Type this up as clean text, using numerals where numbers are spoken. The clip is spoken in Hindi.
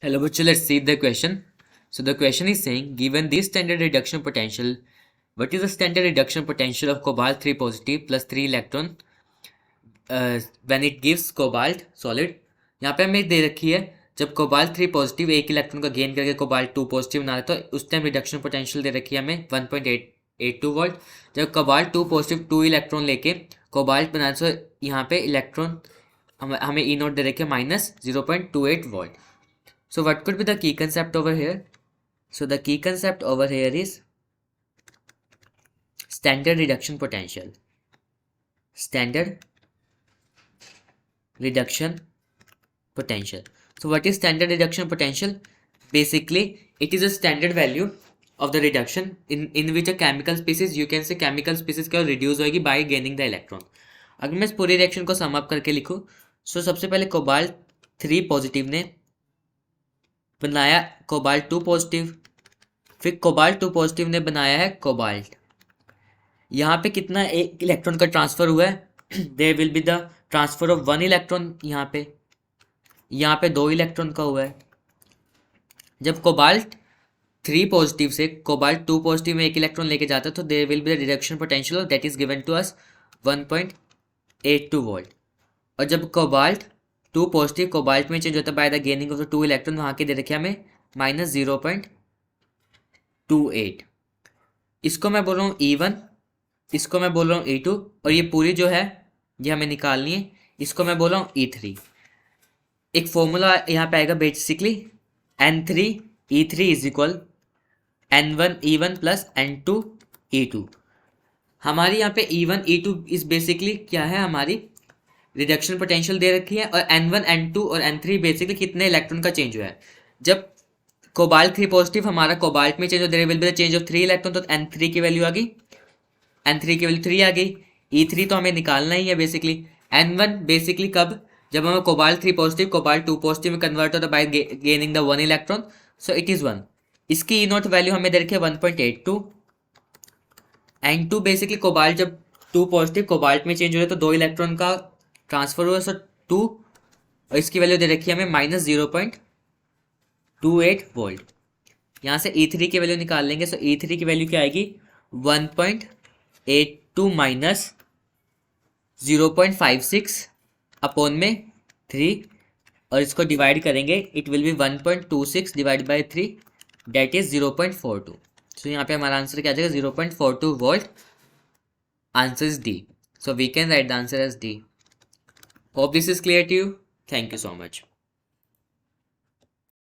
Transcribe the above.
Hello, bachcho, let's see the question. So the question is saying, given this standard reduction potential, what is the standard reduction potential of cobalt 3 positive plus 3 electron when it gives cobalt solid? यहाँ पे हमें दे रखी है जब कोबाल्ट 3 पॉजिटिव एक इलेक्ट्रॉन का गेन करके कोबाल्ट 2 पॉजिटिव बना तो उस टाइम रिडक्शन पोटेंशियल दे रखी है हमें 1.82 वोल्ट। जब कोबाल्ट 2 पॉजिटिव 2 इलेक्ट्रॉन लेके कोबाल्ट बनाए तो यहाँ पे इलेक्ट्रॉन हमें ई नोट दे रखी है -0.28 volt. So what could be the key concept over here? So the key concept over here is standard reduction potential. Standard reduction potential. So what is standard reduction potential? Basically, it is a standard value of the reduction in which a chemical species, you can say chemical species क्या reduce होगी by gaining the electron. अगर मैं इस पूरी रिएक्शन को सम अप करके लिखूँ, so सबसे पहले कोबाल्ट 3 पॉजिटिव ने बनाया कोबाल्ट 2 पॉजिटिव, फिर कोबाल्ट 2 पॉजिटिव ने बनाया है कोबाल्ट। यहाँ पे कितना एक इलेक्ट्रॉन का ट्रांसफर हुआ है? There will be the transfer of 1 electron. यहाँ पे 2 इलेक्ट्रॉन का हुआ है। जब कोबाल्ट 3 पॉजिटिव से कोबाल्ट 2 पॉजिटिव में एक इलेक्ट्रॉन लेके जाता है तो there will be the reduction potential that is given to us 1.82 volt. और जब कोबाल्ट 2 पॉजिटिव कोबाल्ट में चेंज होता है by the gaining of the 2 electron, वहाँ के दे रखे हमें -0.28। इसको मैं बोल रहा हूँ E1, इसको मैं बोल रहा हूँ E2, और ये पूरी जो है ये हमें निकालनी है, इसको मैं बोल रहा हूँ E3। एक फॉर्मूला यहाँ पे आएगा basically N3E3 is equal N1E1 plus N2E2। हमारी यहाँ पे E1 E2 इस बेसिकली क्या है, हमारी रिडक्शन पोटेंशियल दे रखी है, और N1 N2 और N3 बेसिकली कितने इलेक्ट्रॉन का चेंज हुआ है। जब कोबाल्ट 3 पॉजिटिव हमारा कोबाल्ट में चेंज हो, there will be the change of 3 electron, तो N3 की वैल्यू आ गई, N3 की वैल्यू 3 आ गई। E3 तो हमें निकालना ही है बेसिकली। N1 बेसिकली कब, जब हमें कोबाल्ट 3 पॉजिटिव कोबाल्ट 2 पॉजिटिव में कन्वर्ट होता है bye gaining the 1 electron, so it is 1। इसकी ई नोट वैल्यू हमें दे रखी है 1.82। N2 बेसिकली कोबाल्ट जब 2 पॉजिटिव कोबाल्ट में चेंज हो रहा है तो 2 इलेक्ट्रॉन का ट्रांसफर हुआ, सो 2, और इसकी वैल्यू दे रखी है हमें -0.28 वोल्ट। यहाँ से E3 की वैल्यू निकाल लेंगे, सो E3 की वैल्यू क्या आएगी 1.82 माइनस 0.56 अपॉन में 3, और इसको डिवाइड करेंगे it will be 1.26 divide by 3 that is 0.42। सो यहाँ पे हमारा आंसर क्या आ जाएगा 0.42 volt. Answer is D, so we can write the answer as D. Hope this is clear to you. Thank you so much.